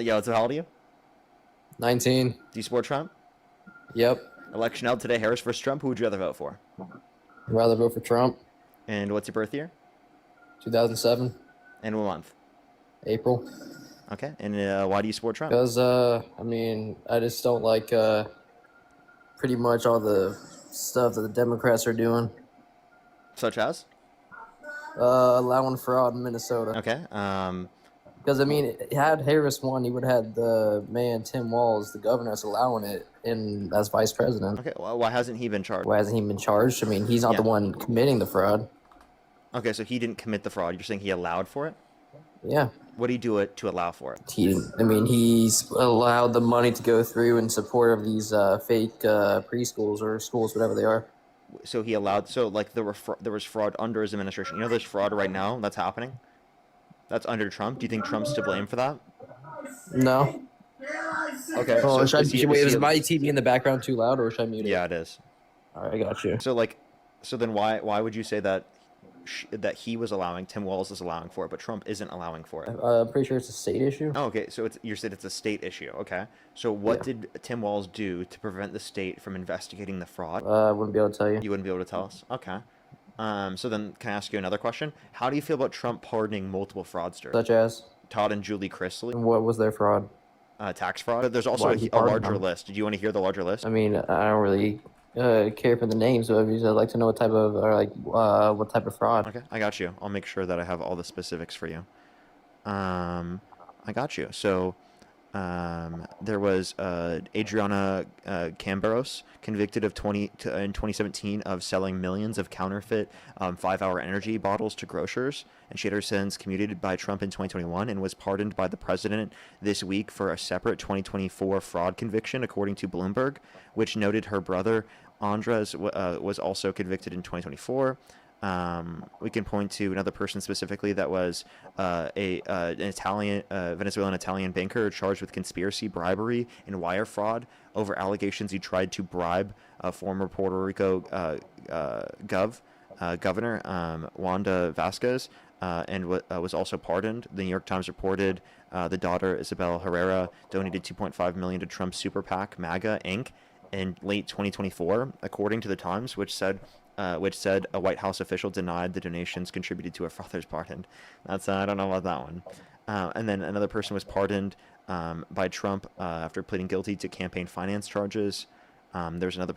Yo, so how old are you? 19. Do you support Trump? Yep. Election held today, Harris versus Trump. Who would you rather vote for? I'd rather vote for Trump. And what's your birth year? 2007, And what month? April. Okay. And why do you support Trump? Because, I just don't like pretty much all the stuff that the Democrats are doing. Such as? Allowing fraud in Minnesota. Okay. Because, had Harris won, he would have had the man, Tim Walz, the governor, that's allowing it as vice president. Okay. Well, why hasn't he been charged? Why hasn't he been charged? He's not the one committing the fraud. Okay, so he didn't commit the fraud. You're saying he allowed for it? Yeah. What did he do it to allow for it? He's allowed the money to go through in support of these fake preschools or schools, whatever they are. So he allowed. So like there was fraud under his administration. You know, there's fraud right now that's happening. That's under Trump. Do you think Trump's to blame for that? No. Okay. Oh, So is my TV in the background too loud, or should I mute it? Yeah, it is. All right, I got you. So then why would you say that that he was allowing, Tim Walz is allowing for it, but Trump isn't allowing for it? I'm pretty sure it's a state issue. Oh, okay. So you said it's a state issue. Okay. So what did Tim Walz do to prevent the state from investigating the fraud? I wouldn't be able to tell you. You wouldn't be able to tell us? Okay. So then can I ask you another question? How do you feel about Trump pardoning multiple fraudsters? Such as? Todd and Julie Chrisley. And what was their fraud? Tax fraud. But there's also a larger list. Did you want to hear the larger list? I don't really care for the names, but I'd like to know what type of fraud. Okay, I got you. I'll make sure that I have all the specifics for you. I got you. So there was Adriana Camberos, convicted in 2017 of selling millions of counterfeit 5-hour energy bottles to grocers, and she had her sentence commuted by Trump in 2021 and was pardoned by the president this week for a separate 2024 fraud conviction, according to Bloomberg, which noted her brother Andres was also convicted in 2024. We can point to another person specifically that was an Italian, Venezuelan Italian banker charged with conspiracy, bribery, and wire fraud over allegations he tried to bribe former Puerto Rico governor Wanda Vasquez, and was also pardoned. The New York Times reported the daughter Isabel Herrera donated $2.5 million to Trump's super PAC MAGA Inc. in late 2024, according to the Times, which said a White House official denied the donations contributed to her father's pardon. That's I don't know about that one. And then another person was pardoned by Trump after pleading guilty to campaign finance charges. There's another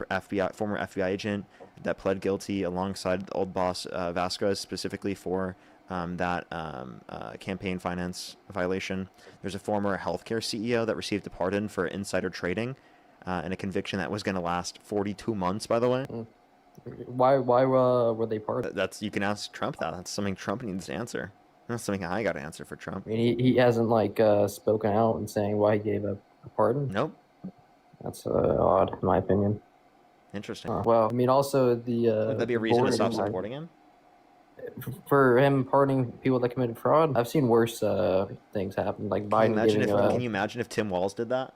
former FBI agent that pled guilty alongside the old boss Vasquez, specifically for that campaign finance violation. There's a former healthcare CEO that received a pardon for insider trading, and a conviction that was going to last 42 months, by the way. Why were they pardoned? You can ask Trump that. That's something Trump needs to answer. That's something I got to answer for Trump. He hasn't spoken out and saying why he gave a pardon. Nope. That's odd, in my opinion. Interesting. Also the would that be a reason to stop supporting him? For him pardoning people that committed fraud, I've seen worse things happen, like Biden Can you imagine if Tim Walz did that?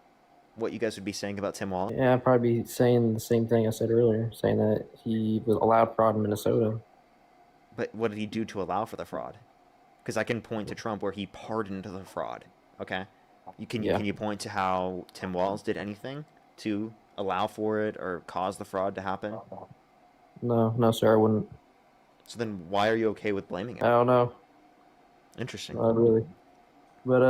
What you guys would be saying about Tim Walz? Yeah, I'd probably be saying the same thing I said earlier, saying that he was allowed fraud in Minnesota. But what did he do to allow for the fraud? Because I can point to Trump where he pardoned the fraud. Okay, can you point to how Tim Walz did anything to allow for it or cause the fraud to happen? No, sir, I wouldn't. So then, why are you okay with blaming him? I don't know. Interesting. Not really. But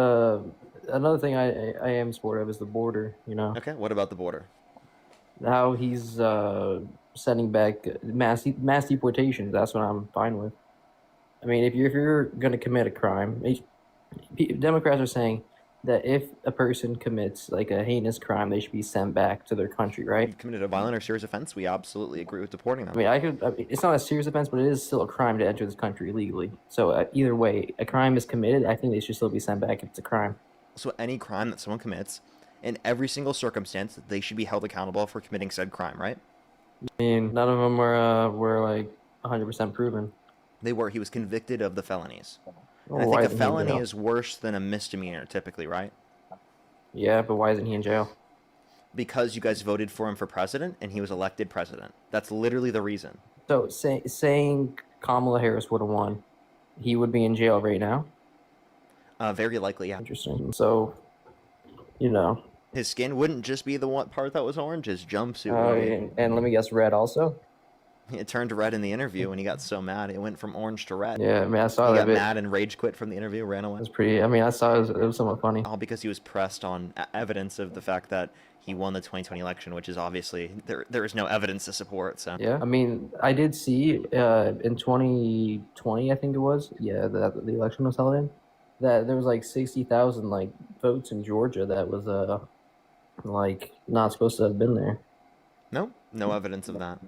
another thing I am supportive of is the border, Okay, what about the border? How he's sending back mass deportations. That's what I'm fine with. If you're going to commit a crime, Democrats are saying that if a person commits a heinous crime, they should be sent back to their country, right? If committed a violent or serious offense, we absolutely agree with deporting them. It's not a serious offense, but it is still a crime to enter this country illegally. So either way, a crime is committed. I think they should still be sent back if it's a crime. So any crime that someone commits, in every single circumstance, they should be held accountable for committing said crime, right? None of them were 100% proven. They were. He was convicted of the felonies. And I think a felony is worse than a misdemeanor, typically, right? Yeah, but why isn't he in jail? Because you guys voted for him for president, and he was elected president. That's literally the reason. So saying Kamala Harris would have won, he would be in jail right now? Very likely, yeah. Interesting. So You know. His skin wouldn't just be the one part that was orange. His jumpsuit would be. And let me guess, red also. It turned red in the interview when he got so mad. It went from orange to red. Yeah, I mean, I saw He that got bit. mad and rage quit from the interview, ran away. It was pretty. I mean, I saw it was somewhat funny. All because he was pressed on evidence of the fact that he won the 2020 election, which is obviously there is no evidence to support. So Yeah, I mean, I did see in 2020, I think it was, yeah, that the election was held in, that there was like 60,000 like votes in Georgia that was like not supposed to have been there. no evidence of that.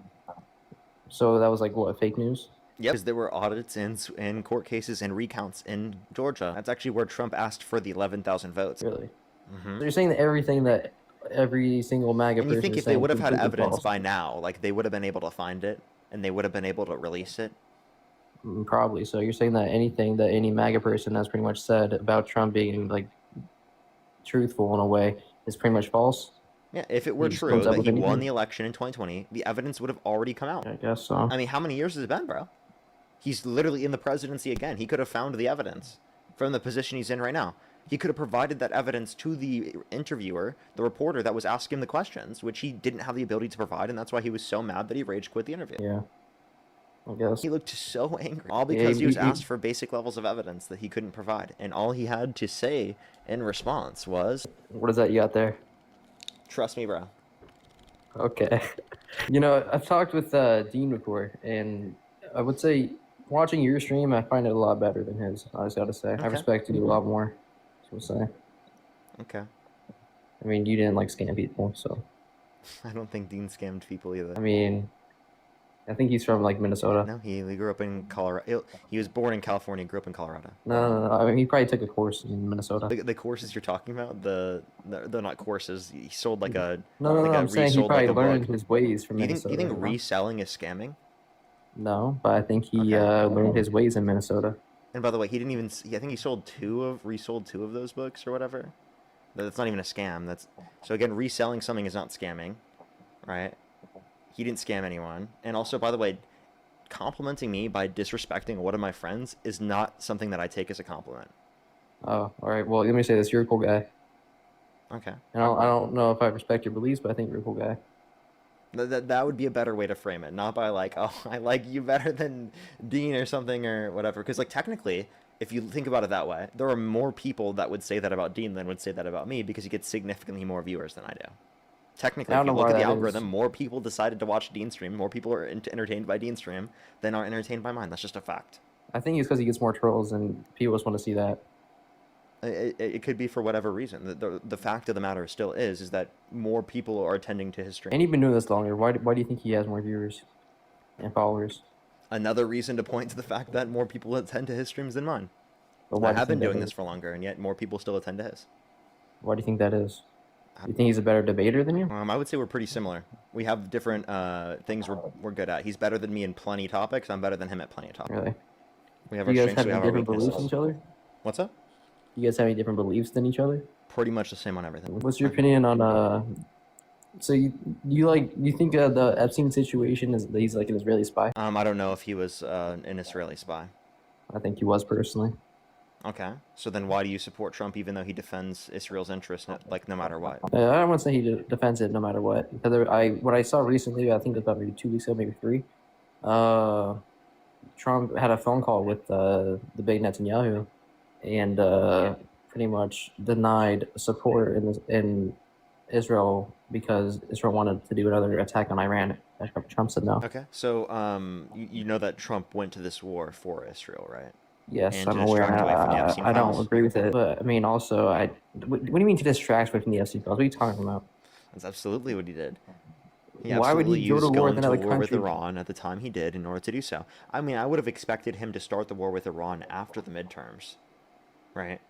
So that was like what, fake news? Yep, because there were audits and court cases and recounts in Georgia. That's actually where Trump asked for the 11,000 votes. Really? Mm-hmm. So you're saying that everything that every single MAGA And you person think is if they saying would have is had completely evidence false? by now, like they would have been able to find it and they would have been able to release it? Probably. So you're saying that anything that any MAGA person has pretty much said about Trump being like truthful in a way is pretty much false? Yeah, if it were He just true comes up that with he won anything? the election in 2020, the evidence would have already come out. I guess so. I mean, how many years has it been, bro? He's literally in the presidency again. He could have found the evidence from the position he's in right now. He could have provided that evidence to the interviewer, the reporter that was asking him the questions, which he didn't have the ability to provide, and that's why he was so mad that he rage quit the interview. Yeah, I guess. He looked so angry, all Yeah, because he was asked for basic levels of evidence that he couldn't provide, and all he had to say in response was, What is that you got there? "Trust me, bro." Okay. You know, I've talked with Dean before, and I would say watching your stream, I find it a lot better than his. I just gotta say, I Okay. respect you a lot more. That's what I'm saying. Okay. I mean, you didn't like scam people, so I don't think Dean scammed people either. I mean, I think he's from like Minnesota. No, he grew up in Colorado. He was born in California, grew up in Colorado. No. I mean, he probably took a course in Minnesota. The courses you're talking about, they're not courses. He sold like a No. like a I'm saying he resold probably like a learned book. his ways from Do you Minnesota. think you know? reselling is scamming? No, but I think he Okay. learned his ways in Minnesota. And by the way, he didn't even. I think he resold two of those books or whatever. That's not even a scam. That's so again, reselling something is not scamming, right? He didn't scam anyone. And also, by the way, complimenting me by disrespecting one of my friends is not something that I take as a compliment. Oh, all right. Well, let me say this: you're a cool guy. Okay. And I don't know if I respect your beliefs, but I think you're a cool guy. That would be a better way to frame it, not by like, oh, I like you better than Dean or something or whatever. Because like technically, if you think about it that way, there are more people that would say that about Dean than would say that about me because he gets significantly more viewers than I do. Technically, I if don't you know look why at the that algorithm, is. more people decided to watch Dean's stream, more people are entertained by Dean's stream than are entertained by mine. That's just a fact. I think it's because he gets more trolls, and people just want to see that. It could be for whatever reason. The fact of the matter still is that more people are attending to his stream. And he's been doing this longer. Why do you think he has more viewers and followers? Another reason to point to the fact that more people attend to his streams than mine. But why I do you have been think that doing is? this for longer, and yet more people still attend to his. Why do you think that is? You think he's a better debater than you? I would say we're pretty similar. We have different things we're good at. He's better than me in plenty of topics. I'm better than him at plenty of topics. Really? We have Do our you guys strengths, have we any have our different beliefs than weaknesses. each other? What's up? You guys have any different beliefs than each other? Pretty much the same on everything. What's your opinion on So you think the Epstein situation is that he's like an Israeli spy? I don't know if he was an Israeli spy. I think he was personally. Okay. So then why do you support Trump even though he defends Israel's interests like no matter what? I don't want to say he defends it no matter what. Because what I saw recently, I think it was about maybe 2 weeks ago, maybe 3. Trump had a phone call with the big Netanyahu, and pretty much denied support in Israel because Israel wanted to do another attack on Iran. Trump said no. Okay. So you know that Trump went to this war for Israel, right? Yes, And I'm to aware. distract away from the Epstein I don't files. agree with it, but I mean, also, what do you mean to distract away from the Epstein files? What are you talking about? That's absolutely what he did. He Why would absolutely he go to used war with going to another war with country? Iran at the time he did in order to do so. I mean, I would have expected him to start the war with Iran after the midterms, right?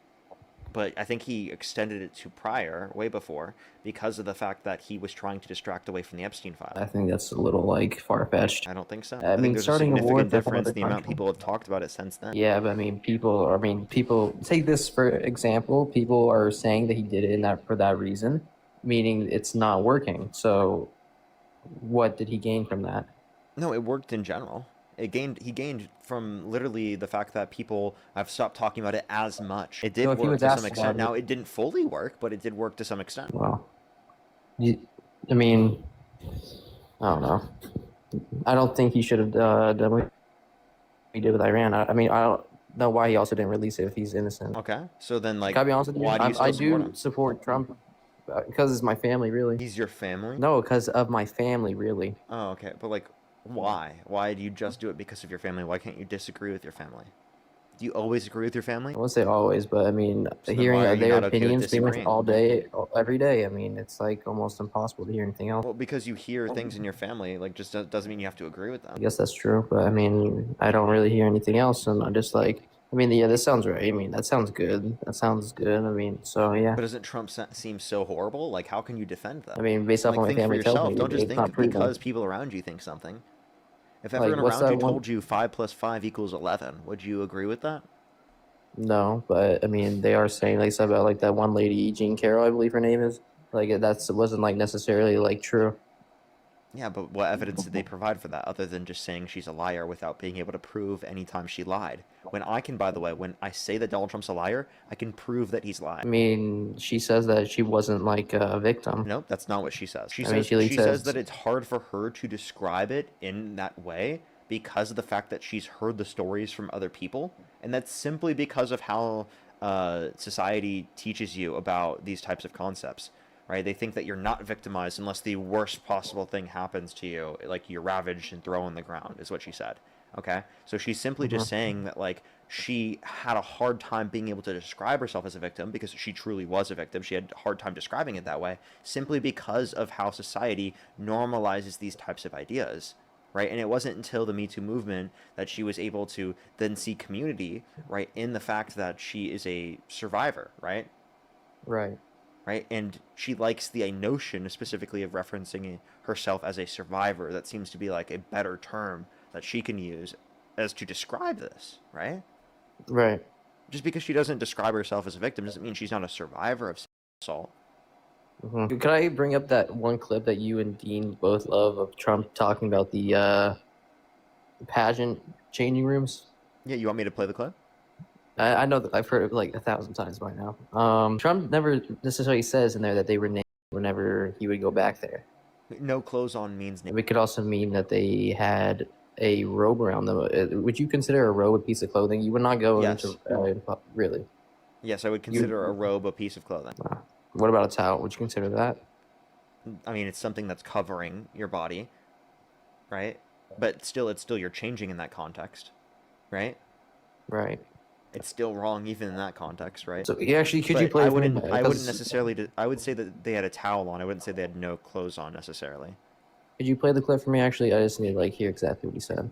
But I think he extended it to prior, way before, because of the fact that he was trying to distract away from the Epstein I file. think that's a little like far-fetched. I don't think so. I think mean, there's starting a a war significant with a whole difference other in the amount country. people have talked about it since then. Yeah, but I mean, people take this for example. People are saying that he did it for that reason, meaning it's not working. So, what did he gain from that? No, it worked in general. He gained from literally the fact that people have stopped talking about it as much. It did So if he work was to some asked extent. about Now, it, it didn't fully work, but it did work to some extent. well, I mean, I don't know. I don't think he should have done what he did with Iran. I mean, I don't know why he also didn't release it if he's innocent. Okay, so then, like, Can I be honest with you? why do you I still support do him? support Trump because it's my family, really. He's your family? No, because of my family, really. Oh, okay, but, like, why? Why do you just do it because of your family? Why can't you disagree with your family? Do you always agree with your family? I won't say always, but I mean, So then hearing why are you their not okay with opinions pretty much disagreeing? all day, every day. I mean, it's like almost impossible to hear anything else. Well, because you hear things in your family, like, just doesn't mean you have to agree with I them. guess that's true, but I mean, I don't really hear anything else, and I'm just like, I mean, yeah, this sounds right. I mean, that sounds good. That sounds good. I mean, so yeah. But doesn't Trump seem so horrible? Like, how can you defend I that? mean, based off Like, what my think for family tells yourself. me, Don't just it's not think proven. because people around you think something. If Like, everyone what's around that you one? told you 5 + 5 = 11, would you agree with that? No, but I mean, they are saying like stuff about like that one lady, Jean Carroll, I believe her name is. Like that's wasn't like necessarily like true. Yeah, but what evidence did they provide for that other than just saying she's a liar without being able to prove any time she lied? When I can, by the way, when I say that Donald Trump's a liar, I can prove that he's I lying. mean, she says that she wasn't like a victim. No, that's not what she says. I mean, she Says says that it's hard for her to describe it in that way because of the fact that she's heard the stories from other people, and that's simply because of how society teaches you about these types of concepts. Right? They think that you're not victimized unless the worst possible thing happens to you, like you're ravaged and thrown on the ground, is what she said. Okay? So she's simply just saying that, like, she had a hard time being able to describe herself as a victim because she truly was a victim. She had a hard time describing it that way simply because of how society normalizes these types of ideas. Right? And it wasn't until the Me Too movement that she was able to then see community, right, in the fact that she is a survivor, right? right. Right? And she likes the notion specifically of referencing herself as a survivor. That seems to be like a better term that she can use as to describe this, right? Right. Just because she doesn't describe herself as a victim doesn't mean she's not a survivor of assault. Could I bring up that one clip that you and Dean both love of Trump talking about the pageant changing rooms? Yeah, you want me to play the clip? I know that I've heard it like 1,000 times by now. Trump never necessarily says in there that they were named whenever he would go back there. No clothes on means It could also mean that they had a robe around them. Would you consider a robe a piece of clothing? You would not go Yes. into really. Yes, I would consider a robe a piece of clothing. What about a towel? Would you consider that? I mean, it's something that's covering your body, right? But still, you're changing in that context, right? Right. It's still wrong even in that context, right? So actually, could But you play? I for me? wouldn't. I wouldn't necessarily. I would say that they had a towel on. I wouldn't say they had no clothes on necessarily. Could you play the clip for me? Actually, I just need to like hear exactly what he said.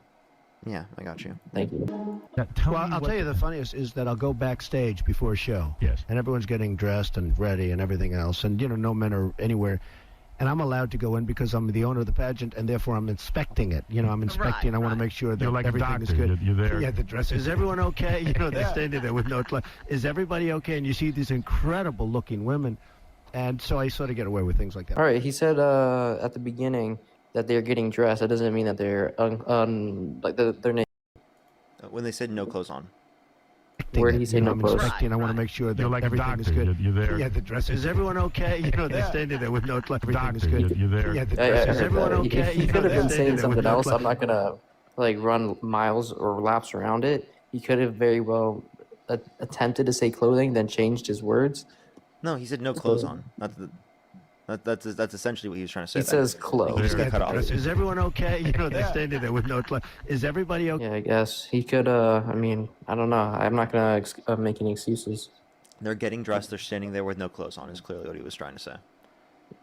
Yeah, I got you. Thank you. Well, I'll tell you the funniest is that I'll go backstage before a show. Yes. And everyone's getting dressed and ready and everything else. And, you know, no men are anywhere. And I'm allowed to go in because I'm the owner of the pageant, and therefore I'm inspecting it. You know, I'm inspecting. I want to make sure that You're like a everything is doctor. good. You're there. Yeah, the dress. Is everyone okay? You know, they're standing there with no clothes. Is everybody okay? And you see these incredible-looking women. And so I sort of get away with things like that. All right. He said at the beginning that they're getting dressed. That doesn't mean that they're like their name. When they said no clothes on. Where did he say You know, no I'm clothes? inspecting. I want to make sure that You're like a everything is doctor. good. You're there. Yeah, the dress. Is everyone okay? You know, they're standing there with no clothes. Everything is Doctor. good. You're there. Yeah, the I dress. Is heard everyone that. okay? He You know, could have they're been standing saying there with something no else. clothes. I'm not gonna like run miles or laps around it. He could have very well attempted to say clothing, then changed his words. No, he said no clothes on. That's essentially what he was trying to say. He says He clothes. just got Yeah, cut the off. dress. Is everyone okay? You know, they're standing there with no clothes. Is everybody okay? Yeah, I guess he could. I mean, I don't know. I'm not gonna make any excuses. They're getting dressed. They're standing there with no clothes on. Is clearly what he was trying to say.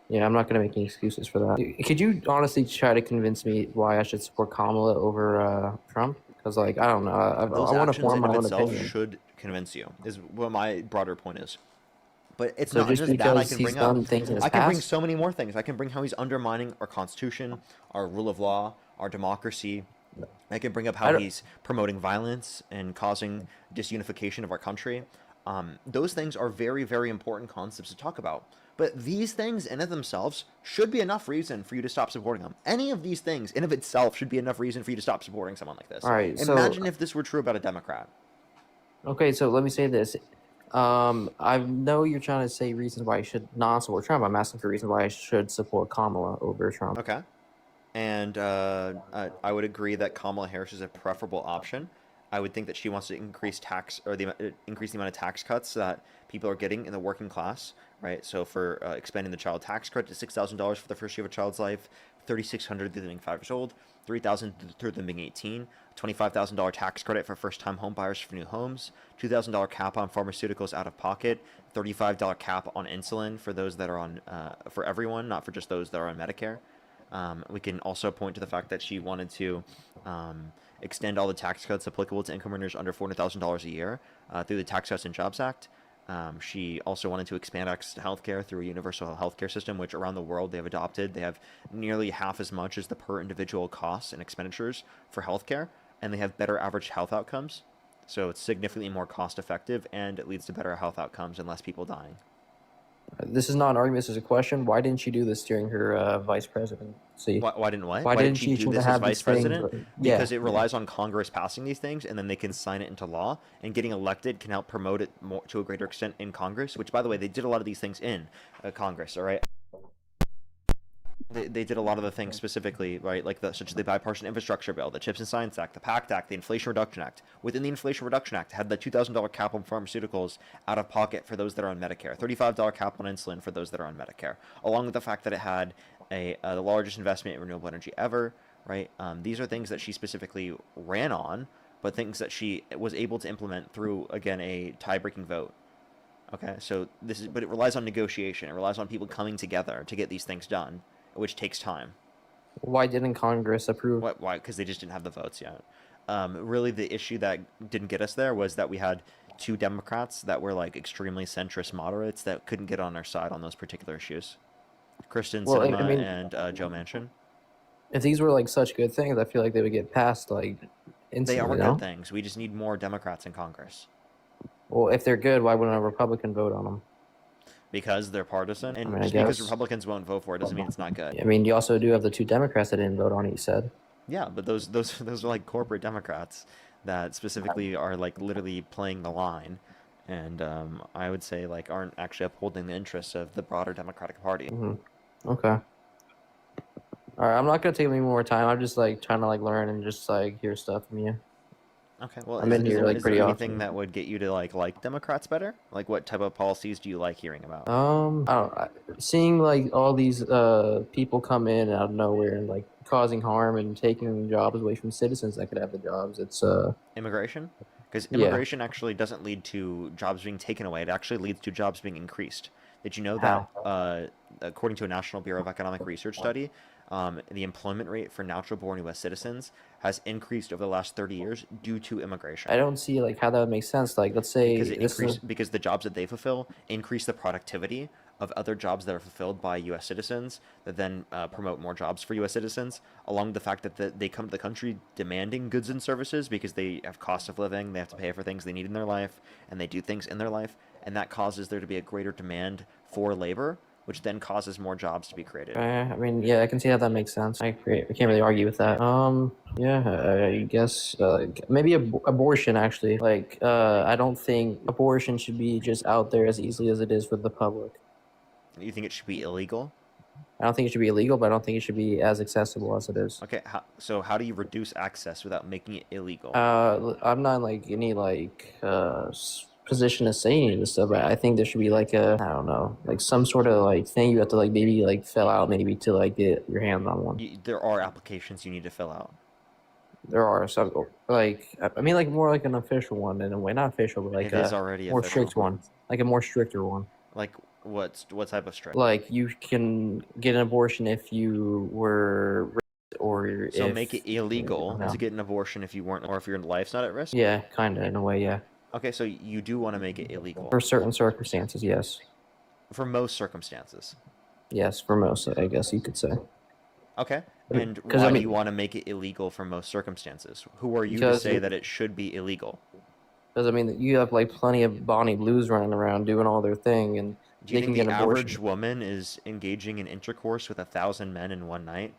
Yeah, I'm not gonna make any excuses for that. Could you honestly try to convince me why I should support Kamala over Trump? Because like I don't know. I Those want to actions form in my of own itself opinion. should convince you. Is what my broader point is. But it's So not just just that I because can he's bring up. done things in his I can bring past? so many more things. I can bring how he's undermining our constitution, our rule of law, our democracy. I can bring up I how don't- he's promoting violence and causing disunification of our country. Those things are very, very important concepts to talk about. But these things in of themselves should be enough reason for you to stop supporting them. Any of these things in of itself should be enough reason for you to stop supporting someone like this. All right, so Imagine if this were true about a Democrat. okay, so let me say this. I know you're trying to say reasons why I should not support Trump. I'm asking for reasons why I should support Kamala over Trump. Okay. And I would agree that Kamala Harris is a preferable option. I would think that she wants to increase increase the amount of tax cuts that people are getting in the working class, right? So for expanding the child tax credit to $6,000 for the first year of a child's life, $3,600 through them being 5 years old, $3,000 through them being 18, $25,000 tax credit for first-time home buyers for new homes, $2,000 cap on pharmaceuticals out of pocket, $35 cap on insulin for those that are on for everyone, not for just those that are on Medicare. We can also point to the fact that she wanted to extend all the tax cuts applicable to income earners under $400,000 a year through the Tax Cuts and Jobs Act. She also wanted to expand access to healthcare through a universal healthcare system, which around the world they have adopted. They have nearly half as much as the per individual costs and expenditures for healthcare, and they have better average health outcomes. So it's significantly more cost effective, and it leads to better health outcomes and less people dying. This is not an argument. This is a question. Why didn't she do this during her vice presidency? Why didn't what? Why didn't she do this as have vice these things? president? Yeah. Because it relies on Congress passing these things, and then they can sign it into law. And getting elected can help promote it more to a greater extent in Congress. Which, by the way, they did a lot of these things in Congress. All right. They did a lot of the things specifically, right, like such as the Bipartisan Infrastructure Bill, the CHIPS and Science Act, the PACT Act, the Inflation Reduction Act. Within the Inflation Reduction Act, had the $2,000 cap on pharmaceuticals out of pocket for those that are on Medicare, $35 cap on insulin for those that are on Medicare, along with the fact that it had the largest investment in renewable energy ever, right? These are things that she specifically ran on, but things that she was able to implement through, again, a tie-breaking vote. Okay, so but it relies on negotiation. It relies on people coming together to get these things done, which takes time. Why didn't Congress approve? Why? Because they just didn't have the votes yet. Really, the issue that didn't get us there was that we had two Democrats that were like extremely centrist moderates that couldn't get on our side on those particular issues. Kristen Sinema and Joe Manchin. If these were like such good things, I feel like they would get passed like instantly. They are good things. We just need more Democrats in Congress. Well, if they're good, why wouldn't a Republican vote on them? Because they're partisan, and just because Republicans won't vote for it doesn't mean it's not good. I mean, you also do have the two Democrats that didn't vote on it, you said. Yeah, but those are like corporate Democrats that specifically are like literally playing the line, and I would say like aren't actually upholding the interests of the broader Democratic Party. Mm-hmm. Okay. All right, I'm not gonna take any more time. I'm just like trying to like learn and just like hear stuff from you. Okay, well, I'm in here like pretty often. Is there anything that would get you to like Democrats better? Like, what type of policies do you like hearing about? I don't know. Seeing like all these people come in out of nowhere and like causing harm and taking jobs away from citizens that could have the jobs. It's immigration, because immigration actually doesn't lead to jobs being taken away. It actually leads to jobs being increased. Did you know that? According to a National Bureau of Economic Research study, the employment rate for natural-born U.S. citizens has increased over the last 30 years due to immigration. I don't see like how that would make sense. Like, let's say because the jobs that they fulfill increase the productivity of other jobs that are fulfilled by U.S. citizens that then promote more jobs for U.S. citizens, along with the fact that they come to the country demanding goods and services because they have cost of living, they have to pay for things they need in their life, and they do things in their life, and that causes there to be a greater demand for labor, which then causes more jobs to be created. I mean, yeah, I can see how that makes sense. I can't really argue with that. Yeah, I guess maybe abortion actually. Like, I don't think abortion should be just out there as easily as it is for the public. You think it should be illegal? I don't think it should be illegal, but I don't think it should be as accessible as it is. Okay, so how do you reduce access without making it illegal? I'm not like any like position to say any of this stuff, but I think there should be like I don't know, like some sort of like thing you have to like maybe like fill out maybe to like get your hands on one. There are applications you need to fill out. There are some like I mean like more like an official one in a way, not official, but like it is already more strict one, like a more stricter one. Like what type of strict? Like you can get an abortion if you were raped or so make it illegal to get an abortion if you weren't, or if your life's not at risk. Yeah, kind of in a way, yeah. Okay, so you do want to make it illegal for certain circumstances, yes. For most circumstances. Yes, for most, I guess you could say. Okay, and why do you want to make it illegal for most circumstances? Who are you to say that it should be illegal? Because I mean, you have like plenty of Bonnie Blues running around doing all their thing, and Do you they can think get the an average abortion. woman is engaging in intercourse with 1,000 men in one night?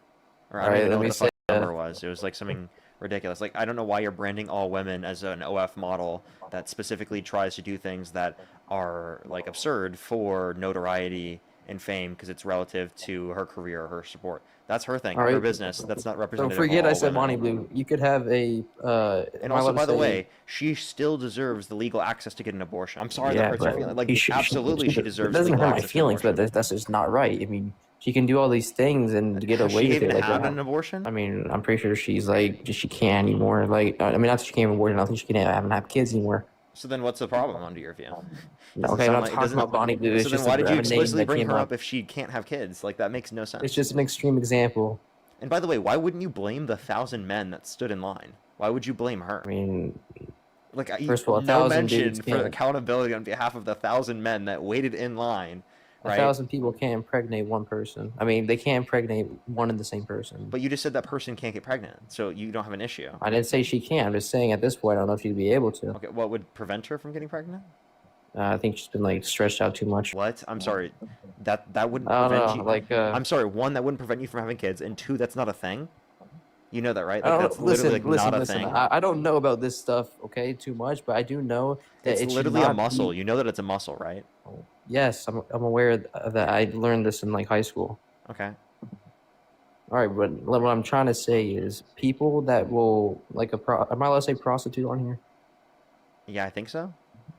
Or I All don't right, even know let what me the say. fuck the number was. It was like something ridiculous. Like I don't know why you're branding all women as an OF model that specifically tries to do things that are like absurd for notoriety and fame because it's relative to her career or her support. That's her thing, All her right, business. That's not so representative of forget I all said Bonnie women. Blue. You could have a. And Am I also, allowed to by the say? way, she still deserves the legal access to get an abortion. I'm sorry that Yeah, hurts your but feelings. Like, she absolutely, she it deserves doesn't legal hurt my access to an feelings, but abortion. that's just not right. I mean, she can do all these things and get Has away she with even it. Like, had an abortion? I mean, I'm pretty sure she's like she can't anymore. Like, I mean, not that she can't abortion. I don't think she can have kids anymore. So then, what's the problem under your view? Doesn't Okay, I'm sound not like it talking doesn't. about Bonnie Blue. So It's then, just a, why did you a name explicitly that bring came her up. up if she can't have kids? Like that makes no It's sense. just an extreme example. And by the way, why wouldn't you blame the 1,000 men that stood in line? Why would you blame her? I mean, Like first of all, a no thousand dudes mention for can't. accountability on behalf of the 1,000 men that waited in line, A right? thousand people can't impregnate one person. I mean, they can't impregnate one and the same person. But you just said that person can't get pregnant, so you don't have an issue. I didn't say she can't. I'm just saying at this point, I don't know if she'd be able to. Okay, what would prevent her from getting pregnant? I think she's been like stretched out too much. What? I'm sorry. That wouldn't I don't prevent know. you. Like, I'm sorry. One, that wouldn't prevent you from having kids, and two, that's not a thing. You know that, right? I Like don't that's literally like not a listen. thing. I don't know about this stuff, okay, too much, but I do know that It's it should literally a not muscle. be. You know that it's a muscle, right? Yes, I'm aware of that. I learned this in like high school. Okay. All right, but what I'm trying to say is people that will like am I allowed to say prostitute on here? Yeah, I think so.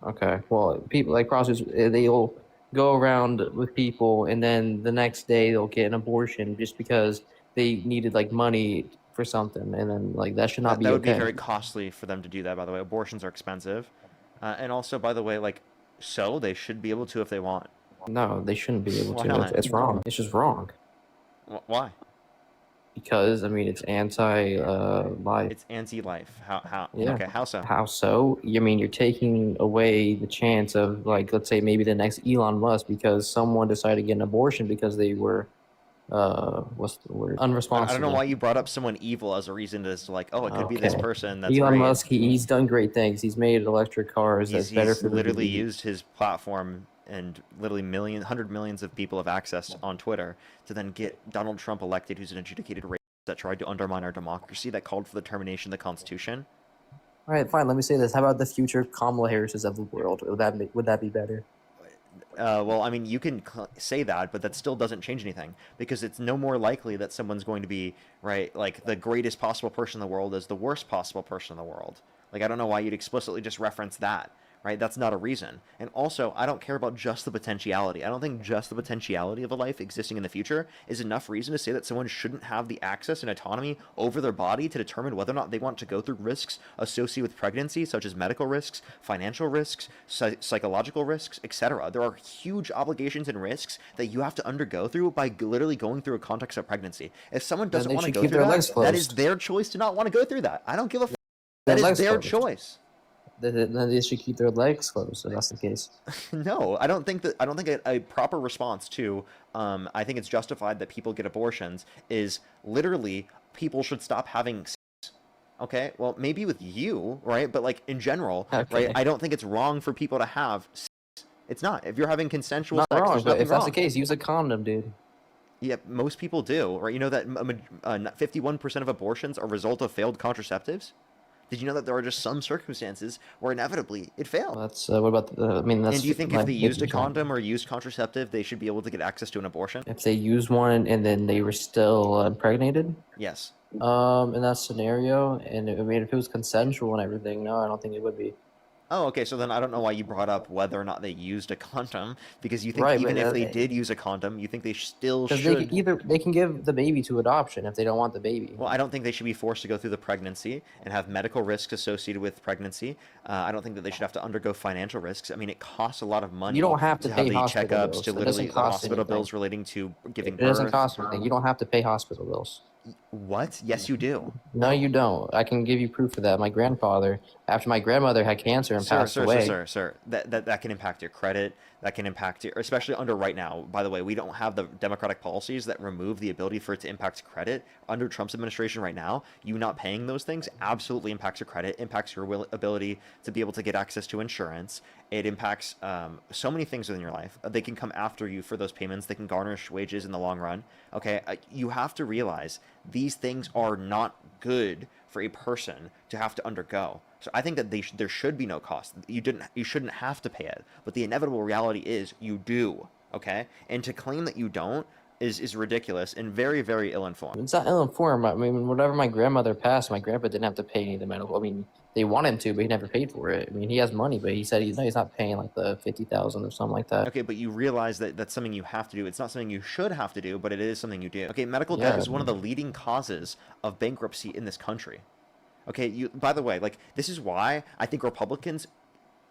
Okay, well, people like prostitutes, they'll go around with people, and then the next day they'll get an abortion just because they needed like money for something, and then like that should not That be would be okay. very costly for them to do that. By the way, abortions are expensive, and also, by the way, like so they should be able to if they want. No, they shouldn't be able Why to. not? It's wrong. It's just wrong Why? because I mean it's anti-life. It's anti-life. How? Yeah. Okay. How so? How so? I mean, you're taking away the chance of like, let's say maybe the next Elon Musk because someone decided to get an abortion because they were, what's the word? Unresponsible. I don't know why you brought up someone evil as a reason to like, oh, it could be this Okay. person. That's Elon great. Musk, he's done great things. He's made electric cars that's better He's for the literally environment. used his platform and literally hundred millions of people have access on Twitter to then get Donald Trump elected, who's an adjudicated racist that tried to undermine our democracy, that called for the termination of the Constitution. All right, fine. Let me say this. How about the future Kamala Harris's of the world? Would that be better? Well, I mean, you can say that, but that still doesn't change anything because it's no more likely that someone's going to be, right, like the greatest possible person in the world as the worst possible person in the world. Like, I don't know why you'd explicitly just reference that, right? That's not a reason. And also, I don't care about just the potentiality. I don't think just the potentiality of a life existing in the future is enough reason to say that someone shouldn't have the access and autonomy over their body to determine whether or not they want to go through risks associated with pregnancy, such as medical risks, financial risks, psychological risks, etc. There are huge obligations and risks that you have to undergo through by literally going through a context of pregnancy. If someone doesn't they want to should go keep through their that, legs that is closed. their choice to not want to go through that. I don't give a f- Their That is legs their closed. choice. Then they should keep their legs closed if that's the case. No, I don't think that. I don't think a proper response to. I think it's justified that people get abortions is literally people should stop having sex. Okay, well maybe with you, right? But like in general, Okay. right? I don't think it's wrong for people to have sex. It's not. If you're having consensual Not sex, wrong, there's but nothing if that's wrong. the case, use a condom, dude. Yeah, most people do, right? You know that 51% of abortions are a result of failed contraceptives. Did you know that there are just some circumstances where inevitably it failed? That's what about the? I mean, that's. And do you think if like they used a 50%. condom or used contraceptive, they should be able to get access to an abortion? If they used one and then they were still impregnated, Yes. in that scenario, and I mean, if it was consensual and everything, no, I don't think it would be. Oh, okay. So then I don't know why you brought up whether or not they used a condom, because you think Right, even but if they did use a condom, you think they still because they should. can they can give the baby to adoption if they don't want the baby. Well, I don't think they should be forced to go through the pregnancy and have medical risks associated with pregnancy. I don't think that they should have to undergo financial risks. I mean, it costs a lot of money. You don't have to have pay the hospital checkups, bills. to It literally doesn't the cost hospital anything. bills relating to giving It birth. doesn't cost anything. You don't have to pay hospital bills. What? Yes, you do. No, you don't. I can give you proof of that. My grandfather, after my grandmother had cancer and passed away. Sir. That can impact your credit. that can impact, especially under right now. By the way, we don't have the democratic policies that remove the ability for it to impact credit. Under Trump's administration right now, you not paying those things absolutely impacts your credit, impacts your ability to be able to get access to insurance. It impacts so many things within your life. They can come after you for those payments. They can garnish wages in the long run. Okay, you have to realize these things are not good for a person to have to undergo. So I think that there should be no cost. You shouldn't have to pay it. But the inevitable reality is you do. Okay, and to claim that you don't is ridiculous and very, very ill-informed. It's not ill-informed. I mean, whenever my grandmother passed, my grandpa didn't have to pay any of the medical. I mean, they want him to, but he never paid for it. I mean, he has money, but he said he's not paying like the 50,000 or something like that. Okay, but you realize that that's something you have to do. It's not something you should have to do, but it is something you do. Okay, medical debt is one of the leading causes of bankruptcy in this country. Okay, by the way, like, this is why I think Republicans,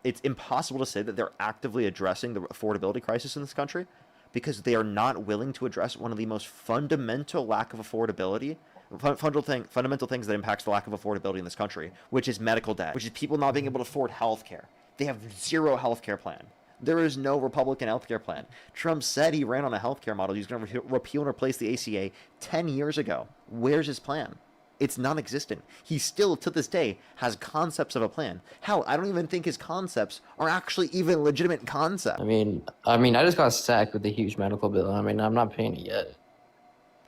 it's impossible to say that they're actively addressing the affordability crisis in this country, because they are not willing to address one of the most fundamental lack of affordability, fundamental things that impacts the lack of affordability in this country, which is medical debt, which is people not being able to afford health care. They have zero health care plan. There is no Republican health care plan. Trump said he ran on a health care model. He's going to repeal and replace the ACA 10 years ago. Where's his plan? It's non-existent. He still, to this day, has concepts of a plan. Hell, I don't even think his concepts are actually even legitimate concepts. I mean, I just got sacked with a huge medical bill. I mean, I'm not paying it yet.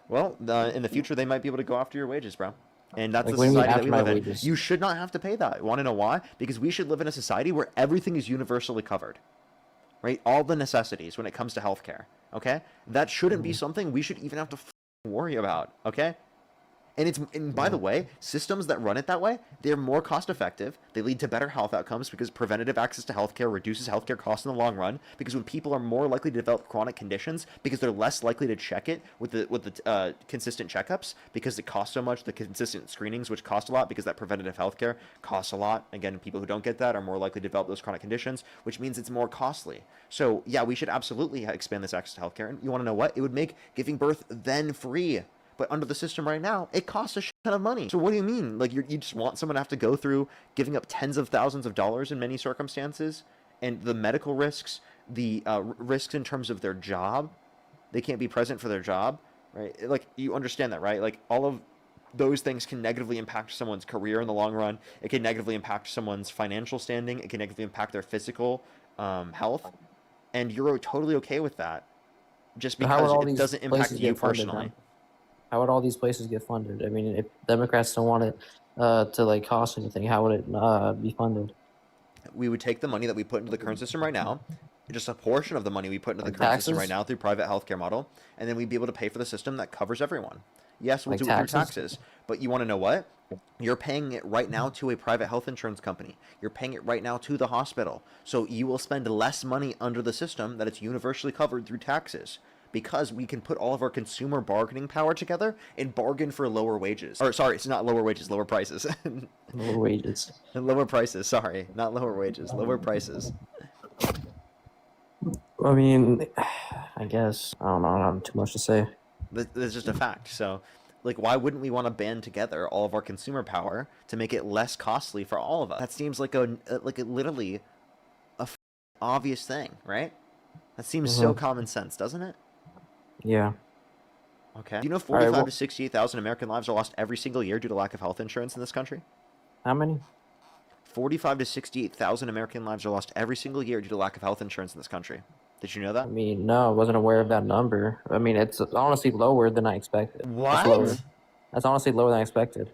Well, in the future, they might be able to go after your wages, bro. And that's Like, the what do you mean society that we after my live in. wages? You should not have to pay that. Want to know why? Because we should live in a society where everything is universally covered. Right? All the necessities when it comes to healthcare. Okay? That shouldn't be something we should even have to worry about. Okay? And by the way, systems that run it that way, they're more cost effective. They lead to better health outcomes because preventative access to healthcare reduces healthcare costs in the long run. Because when people are more likely to develop chronic conditions, because they're less likely to check it with the consistent checkups, because it costs so much, the consistent screenings, which cost a lot, because that preventative healthcare costs a lot. Again, people who don't get that are more likely to develop those chronic conditions, which means it's more costly. So yeah, we should absolutely expand this access to healthcare. And you want to know what? It would make giving birth then free. But under the system right now, it costs a shit ton of money. So what do you mean? Like, you just want someone to have to go through giving up tens of thousands of dollars in many circumstances? And the medical risks, the risks in terms of their job, they can't be present for their job, right? Like, you understand that, right? Like, all of those things can negatively impact someone's career in the long run. It can negatively impact someone's financial standing. It can negatively impact their physical health. And you're totally okay with that just because it doesn't impact you personally. How would all these places get funded? I mean, if Democrats don't want it to like cost anything, how would it be funded? We would take the money that we put into the current system right now, just a portion of the money we put into the current system right now through private healthcare model, and then we'd be able to pay for the system that covers everyone. Yes, we'll do it through taxes, but you want to know what? You're paying it right now to a private health insurance company. You're paying it right now to the hospital. So you will spend less money under the system that it's universally covered through taxes, because we can put all of our consumer bargaining power together and bargain for lower wages. Or sorry, it's not lower wages, lower prices. Lower wages. Lower prices, sorry. Not lower wages, lower prices. I mean, I guess, I don't know, I don't have too much to say. That's just a fact. So, like, why wouldn't we want to band together all of our consumer power to make it less costly for all of us? That seems like literally a obvious thing, right? That seems so common sense, doesn't it? Yeah. Okay. Do you know 45 to 68,000 American lives are lost every single year due to lack of health insurance in this country? How many? 45 to 68,000 American lives are lost every single year due to lack of health insurance in this country. Did you know that? I mean, no, I wasn't aware of that number. I mean, it's honestly lower than I expected. What? That's honestly lower than I expected.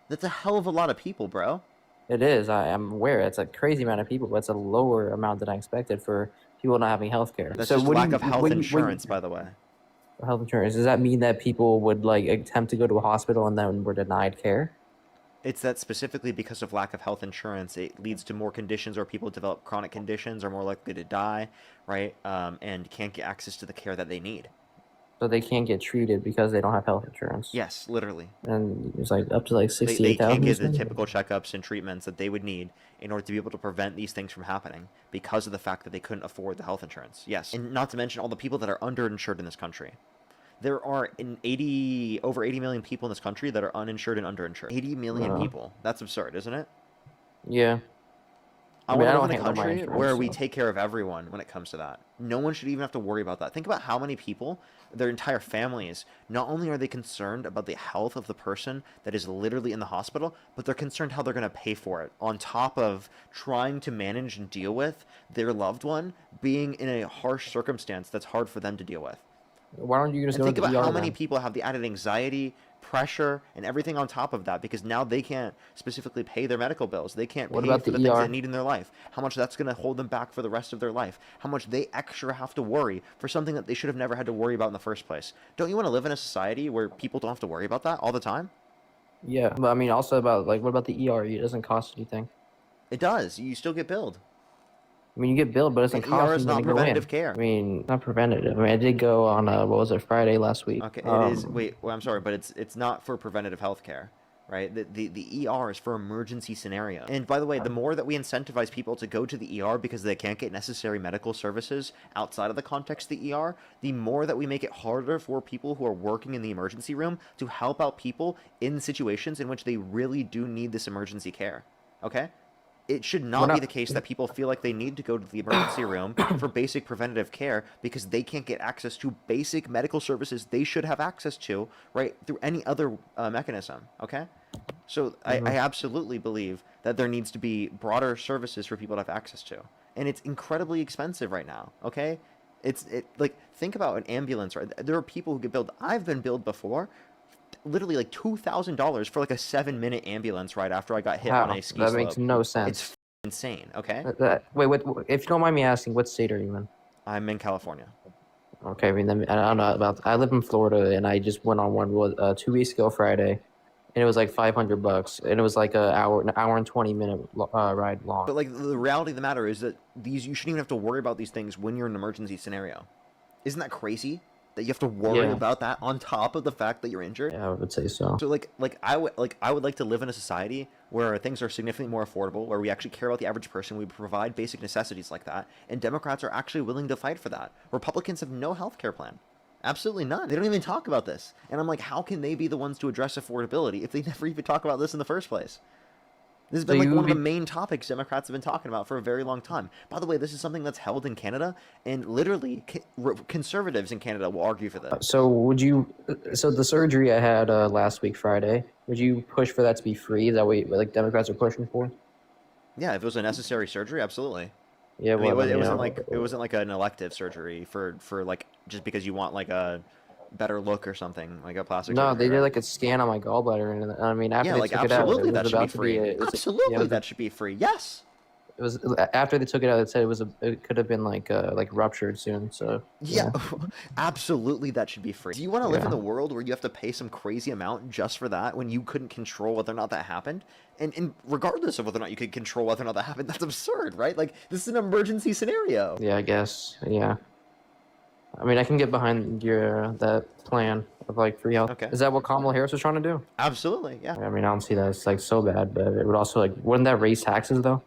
That's a hell of a lot of people, bro. It is. I'm aware. It's a crazy amount of people, but it's a lower amount than I expected for people not having health care. That's just lack of health insurance, by the way. Health insurance. Does that mean that people would like attempt to go to a hospital and then were denied care? It's that specifically because of lack of health insurance, it leads to more conditions where people develop chronic conditions, are more likely to die, right? And can't get access to the care that they need. So they can't get treated because they don't have health insurance. Yes, literally. And it's like up to like 68,000. They can't get the typical checkups and treatments that they would need in order to be able to prevent these things from happening because of the fact that they couldn't afford the health insurance. Yes, and not to mention all the people that are underinsured in this country. There are over 80 million people in this country that are uninsured and underinsured. 80 million people. That's absurd, isn't it? Yeah. I want I to don't live in a handle my country insurance, where we so. take care of everyone when it comes to that. No one should even have to worry about that. Think about how many people, their entire families, not only are they concerned about the health of the person that is literally in the hospital, but they're concerned how they're going to pay for it, on top of trying to manage and deal with their loved one being in a harsh circumstance that's hard for them to deal with. Why don't you just And go think to the about how ER many then? people have the added anxiety, pressure, and everything on top of that because now they can't specifically pay their medical bills. They can't What pay about for the the things they ER? need in their life. How much that's going to hold them back for the rest of their life. How much they extra have to worry for something that they should have never had to worry about in the first place. Don't you want to live in a society where people don't have to worry about that all the time? Yeah, but I mean, also about like, what about the ER? It doesn't cost anything. It does. You still get billed. I mean, you get billed, but it doesn't And ER cost is anything not to go in. preventative care. I mean, not preventative. I mean, I did go on what was it, Friday last week. Okay, it is. Wait, well, I'm sorry, but it's not for preventative health care, right? The ER is for emergency scenario. And by the way, the more that we incentivize people to go to the ER because they can't get necessary medical services outside of the context of the ER, the more that we make it harder for people who are working in the emergency room to help out people in situations in which they really do need this emergency care. Okay? It should not be the case that people feel like they need to go to the emergency room for basic preventative care because they can't get access to basic medical services they should have access to, right, through any other mechanism, okay? So I absolutely believe that there needs to be broader services for people to have access to. And it's incredibly expensive right now, okay? Like, think about an ambulance, right? There are people who get billed. I've been billed before literally like $2,000 for like a 7-minute ambulance ride after I got hit on a ski That slope. makes no It's sense. insane. Okay, Wait, if you don't mind me asking, what state are you in? I'm in California. Okay, I mean, I don't know about. I live in Florida, and I just went on one 2 weeks ago Friday, and it was like $500, and it was like an hour and 20 minute ride long. But like the reality of the matter is that you shouldn't even have to worry about these things when you're in an emergency scenario. Isn't that crazy? That you have to worry about that on top of the fact that you're injured. Yeah, I would say so. So I would like to live in a society where things are significantly more affordable, where we actually care about the average person, we provide basic necessities like that, and Democrats are actually willing to fight for that. Republicans have no health care plan. Absolutely none. They don't even talk about this. And I'm like, how can they be the ones to address affordability if they never even talk about this in the first place? This has been like one of the main topics Democrats have been talking about for a very long time. By the way, this is something that's held in Canada, and literally conservatives in Canada will argue for this. So so the surgery I had last week Friday, would you push for that to be free? Is that what like Democrats are pushing for? Yeah, if it was a necessary surgery, absolutely. Yeah, I mean, well, it wasn't like an elective surgery for like just because you want like a better look or something, like a plastic No, surgery, they did right? like a scan on my gallbladder, and I mean, after Yeah, they like took it out, absolutely it was that should be about to be free. Absolutely that should be free. Yes. It was after they took it out. It said it could have been like ruptured soon. So Yeah, absolutely that should be free. Do you want to live in Yeah. the world where you have to pay some crazy amount just for that when you couldn't control whether or not that happened? And regardless of whether or not you could control whether or not that happened, that's absurd, right? Like, this is an emergency scenario. yeah, I guess yeah. I mean, I can get behind that plan of like free health. Okay. Is that what Kamala Harris was trying to do? Absolutely, yeah. I mean, I don't see that it's like so bad, but it would also like wouldn't that raise taxes though?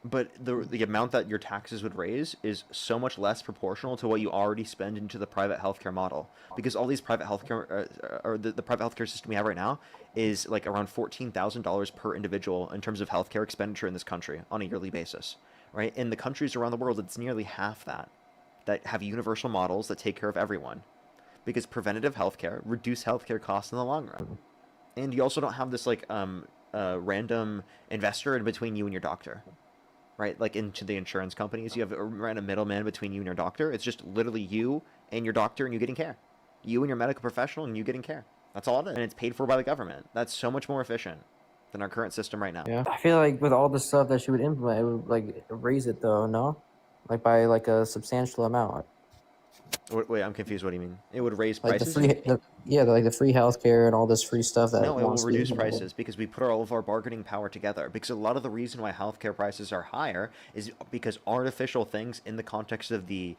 But the amount that your taxes would raise is so much less proportional to what you already spend into the private healthcare model. Because all these private healthcare, or the private healthcare system we have right now is like around $14,000 per individual in terms of healthcare expenditure in this country on a yearly basis, right? In the countries around the world, it's nearly half that have universal models that take care of everyone. Because preventative healthcare reduce healthcare costs in the long run. And you also don't have this like random investor in between you and your doctor. Right, like into the insurance companies, you have a random middleman between you and your doctor. It's just literally you and your doctor and you getting care. You and your medical professional and you getting care. That's all it is. And it's paid for by the government. That's so much more efficient than our current system right now. Yeah, I feel like with all the stuff that she would implement, it would like raise it though. No, like by like a substantial amount. Wait, I'm confused. What do you mean? It would raise Like prices? the free healthcare and all this free stuff that No, it will wants to be reduce implemented. prices because we put all of our bargaining power together. Because a lot of the reason why healthcare prices are higher is because artificial things in the context of the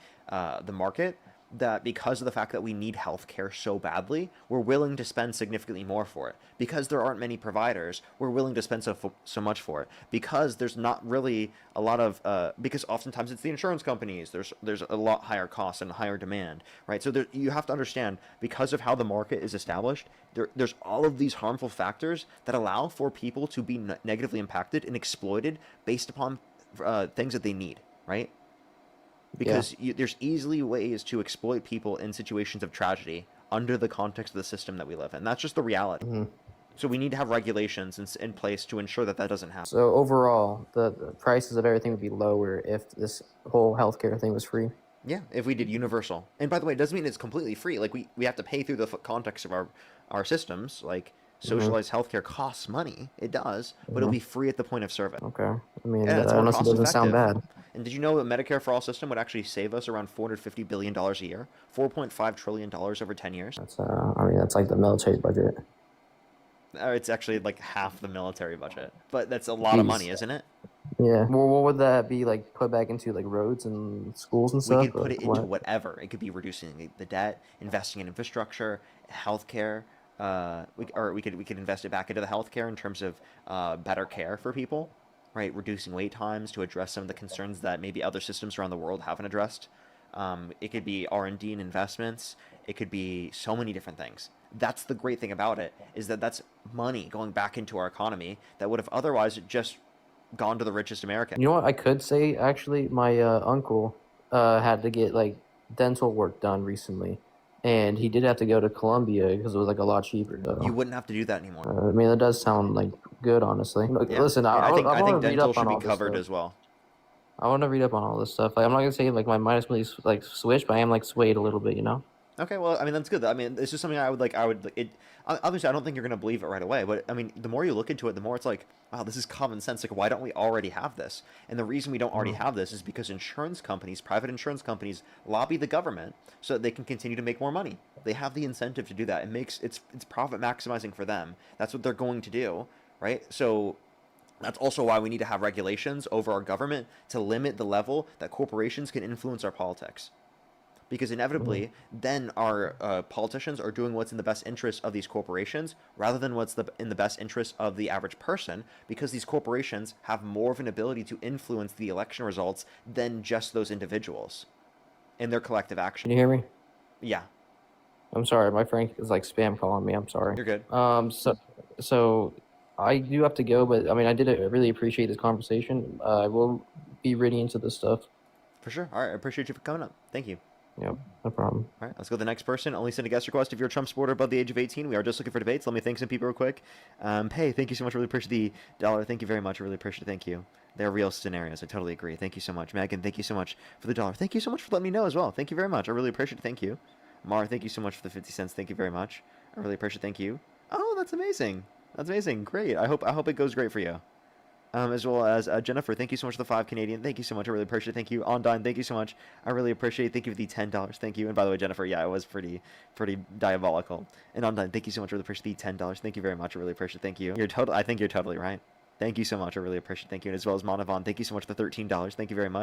market, that because of the fact that we need healthcare so badly, we're willing to spend significantly more for it. Because there aren't many providers, we're willing to spend so much for it. Because there's not really a lot of because oftentimes it's the insurance companies. There's a lot higher costs and higher demand, right? So you have to understand, because of how the market is established, there's all of these harmful factors that allow for people to be negatively impacted and exploited based upon things that they need, right? Because there's easily ways to exploit people in situations of tragedy under the context of the system that we live in. That's just the reality. So we need to have regulations in place to ensure that that doesn't happen. So overall, the prices of everything would be lower if this whole healthcare thing was free. Yeah, if we did universal. And by the way, it doesn't mean it's completely free. Like, we have to pay through the context of our systems. Like, socialized healthcare costs money. It does, but it'll be free at the point of service. Okay. I mean, Yeah, that it's more honestly doesn't sound bad. And did you know that Medicare for All system would actually save us around $450 billion a year? $4.5 trillion over 10 years? That's I mean, that's like the military budget. It's actually like half the military budget. But that's a lot of money, isn't it? Yeah. Well, what would that be, like, put back into, like, roads and schools and stuff? We could put it into whatever. It could be reducing the debt, investing in infrastructure, healthcare. We could invest it back into the healthcare in terms of better care for people, right? Reducing wait times to address some of the concerns that maybe other systems around the world haven't addressed. It could be R&D and investments. It could be so many different things. That's the great thing about it, is that that's money going back into our economy that would have otherwise just gone to the richest American. You know what I could say, actually? My uncle had to get, like, dental work done recently. And he did have to go to Colombia because it was, like, a lot cheaper. So. You wouldn't have to do that anymore. I mean, that does sound, like, good, honestly. Yeah. Listen, I think dental dental should be covered as well. I want to read up on all this stuff. Like, I'm not gonna say, like, my mind is really, like, switched, but I am, like, swayed a little bit, you know? Okay, well, I mean, that's good. I mean, it's just something obviously, I don't think you're going to believe it right away, but, I mean, the more you look into it, the more it's like, wow, this is common sense. Like, why don't we already have this? And the reason we don't already have this is because insurance companies, private insurance companies, lobby the government so that they can continue to make more money. They have the incentive to do that. It's profit maximizing for them. That's what they're going to do, right? So that's also why we need to have regulations over our government to limit the level that corporations can influence our politics. Because inevitably, then our politicians are doing what's in the best interest of these corporations rather than what's in the best interest of the average person, because these corporations have more of an ability to influence the election results than just those individuals in their collective action. Can you hear me? Yeah. I'm sorry. My friend is, like, spam calling me. I'm sorry. You're good. So I do have to go, but, I mean, I did really appreciate this conversation. I will be reading into this stuff. For sure. All right. I appreciate you for coming up. Thank you. Yep, no problem. All right, let's go to the next person. Only send a guest request if you're a Trump supporter above the age of 18. We are just looking for debates. Let me thank some people real quick. Hey, thank you so much. I really appreciate the dollar. Thank you very much. I really appreciate it. Thank you. They're real scenarios. I totally agree. Thank you so much. Megan, thank you so much for the dollar. Thank you so much for letting me know as well. Thank you very much. I really appreciate it. Thank you. Mar, thank you so much for the 50 cents. Thank you very much. I really appreciate it. Thank you. Oh, that's amazing. That's amazing. Great. I hope it goes great for you. As well as Jennifer, thank you so much for the 5 Canadian. Thank you so much. I really appreciate it. Thank you. Ondine, thank you so much. I really appreciate it. Thank you for the $10. Thank you. And by the way, Jennifer, yeah, it was pretty diabolical. And Ondine, thank you so much. I really appreciate the $10. Thank you very much. I really appreciate it. Thank you. I think you're totally right. Thank you so much. I really appreciate it. Thank you. And as well as Monavon, thank you so much for the $13. Thank you very much.